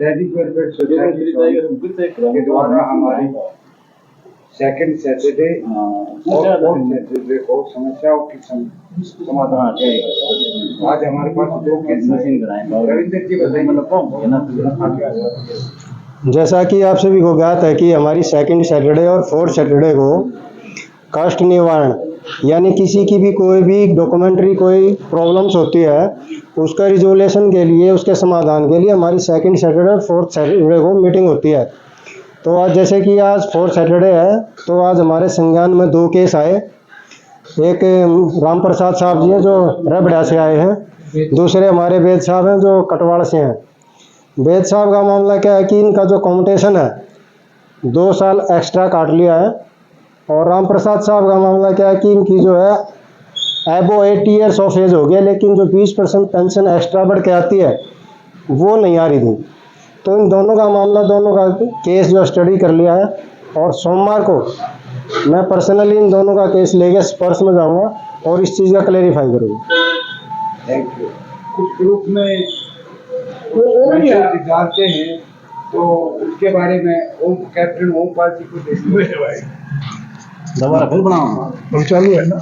दैनिक welfare society के द्वारा हमारे सेकंड सैटरडे और फोर्थ सैटरडे को समस्याओं की समाधान किया। आज हमारे पास 2 केस हैं। रविंद्र जी बताइए। जैसा कि आप सभी को ज्ञात है कि हमारी सेकंड सैटरडे और फोर्थ सैटरडे को कास्ट निवारण यानी किसी की भी कोई भी डॉक्यूमेंट्री कोई प्रॉब्लम्स होती है उसका रिजोल्यूशन के लिए उसके समाधान के लिए हमारी सेकंड सैटरडे और फोर्थ सैटरडे को मीटिंग होती है। तो आज जैसे कि आज फोर्थ सैटरडे है तो आज हमारे संज्ञान में 2 केस आए। एक राम प्रसाद साहब जी हैं जो रबड़ा से आए हैं, दूसरे हमारे वेद साहब हैं जो कटवाड़ से हैं। वेद साहब का मामला क्या है कि इनका जो कॉम्पिटिशन है 2 साल एक्स्ट्रा काट लिया है, और राम प्रसाद साहब का मामला क्या है कि इनकी जो है एबो 80 ईयर्स ऑफ एज हो गया, लेकिन जो 20% पेंशन एक्स्ट्रा बढ़ के आती है वो नहीं आ रही थी। तो इन दोनों का मामला, दोनों का केस जो स्टडी कर लिया है, और सोमवार को मैं पर्सनली इन दोनों का केस लेके स्पर्श में जाऊंगा और इस चीज़ का क्लेरिफाई करूँगा। Thank you. कुछ ग्रुप में डालते हैं तो उसके बारे में कैप्टन ओमपाल जी को दोबारा फिर बनाऊंगा चालू है ना।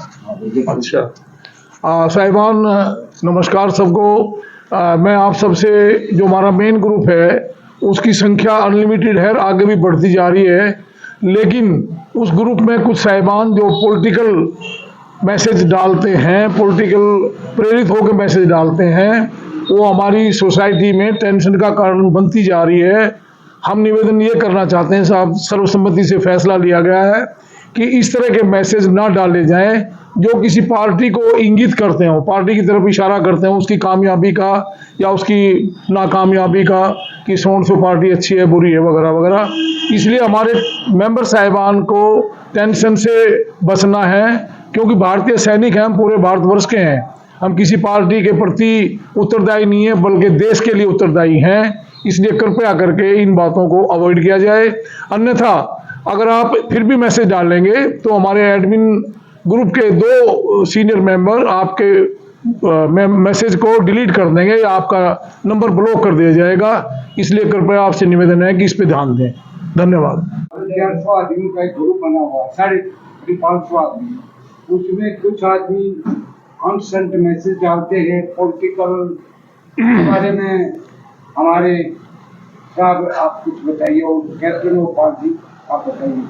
अच्छा साहिबान, नमस्कार सबको। मैं आप सबसे जो हमारा मेन ग्रुप है उसकी संख्या अनलिमिटेड है, आगे भी बढ़ती जा रही है, लेकिन उस ग्रुप में कुछ साहिबान जो पॉलिटिकल मैसेज डालते हैं, पॉलिटिकल प्रेरित होकर मैसेज डालते हैं, वो हमारी सोसाइटी में टेंशन का कारण बनती जा रही है। हम निवेदन ये करना चाहते हैं साहब, सर्वसम्मति से फैसला लिया गया है कि इस तरह के मैसेज ना डाले जाएं जो किसी पार्टी को इंगित करते हो, पार्टी की तरफ इशारा करते हो उसकी कामयाबी का या उसकी नाकामयाबी का, कि सोन सो पार्टी अच्छी है बुरी है वगैरह वगैरह। इसलिए हमारे मेंबर साहिबान को टेंशन से बचना है, क्योंकि भारतीय सैनिक हैं, हम पूरे भारतवर्ष के हैं, हम किसी पार्टी के प्रति उत्तरदायी नहीं है बल्कि देश के लिए उत्तरदायी हैं। इसलिए कृपया करके इन बातों को अवॉइड किया जाए। अन्यथा अगर आप फिर भी मैसेज डालेंगे तो हमारे एडमिन ग्रुप के 2 सीनियर मेंबर आपके मैसेज को डिलीट कर देंगे या आपका नंबर ब्लॉक कर दिया जाएगा। इसलिए कृपया आपसे निवेदन है कि इस पे ध्यान दें। धन्यवाद। 400 आदमी का एक ग्रुप बना हुआ है, 550 आदमी, उसमें कुछ आदमी कॉन्स्टेंट मैसेज डालते हैं पॉलिटिकल बारे में। हमारे साहब आप कुछ बताइए, और कैप्टन ओमपाल जी आप बताइए।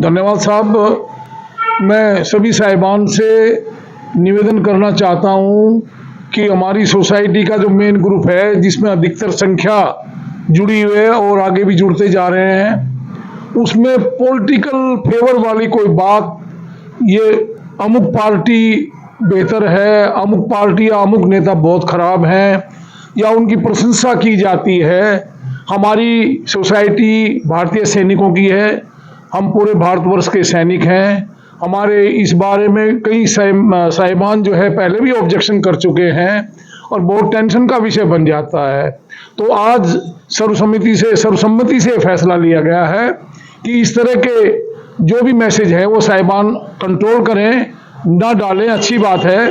धन्यवाद साहब। मैं सभी साहिबान से निवेदन करना चाहता हूं कि हमारी सोसाइटी का जो मेन ग्रुप है जिसमें अधिकतर संख्या जुड़ी हुई है और आगे भी जुड़ते जा रहे हैं, उसमें पॉलिटिकल फेवर वाली कोई बात, ये अमुक पार्टी बेहतर है, अमुक पार्टी या अमुक नेता बहुत खराब हैं, या उनकी प्रशंसा की जाती है। हमारी सोसाइटी भारतीय सैनिकों की है, हम पूरे भारतवर्ष के सैनिक हैं। हमारे इस बारे में कई साहिबान जो है पहले भी ऑब्जेक्शन कर चुके हैं और बहुत टेंशन का विषय बन जाता है। तो आज सर्वसम्मति से फैसला लिया गया है कि इस तरह के जो भी मैसेज है वो साहिबान कंट्रोल करें, ना डालें। अच्छी बात है।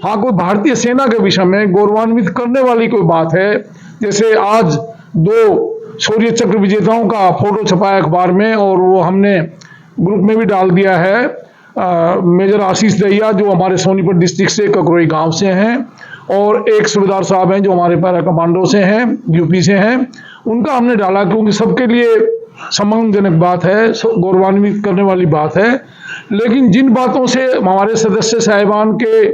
हाँ, कोई भारतीय सेना के विषय में गौरवान्वित करने वाली कोई बात है, जैसे आज 2 शौर्य चक्र विजेताओं का फोटो छपाया अखबार में और वो हमने ग्रुप में भी डाल दिया है। मेजर आशीष दहिया जो हमारे सोनीपत डिस्ट्रिक्ट से ककरोई गांव से हैं, और एक सूबेदार साहब हैं जो हमारे पैरा कमांडो से हैं, यूपी से हैं, उनका हमने डाला क्योंकि सबके लिए सम्मानजनक बात है, गौरवान्वित करने वाली बात है। लेकिन जिन बातों से हमारे सदस्य साहिबान के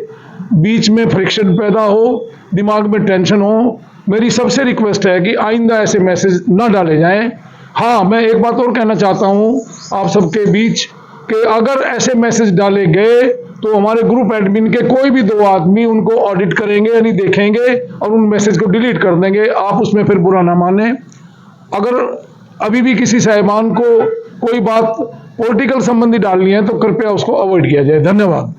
बीच में फ्रिक्शन पैदा हो, दिमाग में टेंशन हो, मेरी सबसे रिक्वेस्ट है कि आइंदा ऐसे मैसेज न डाले जाएं। हाँ, मैं एक बात और कहना चाहता हूं आप सबके बीच कि अगर ऐसे मैसेज डाले गए तो हमारे ग्रुप एडमिन के कोई भी 2 आदमी उनको ऑडिट करेंगे, यानी देखेंगे और उन मैसेज को डिलीट कर देंगे। आप उसमें फिर बुरा ना माने। अगर अभी भी किसी साहिबान को कोई बात पॉलिटिकल संबंधी डालनी है तो कृपया उसको अवॉइड किया जाए। धन्यवाद।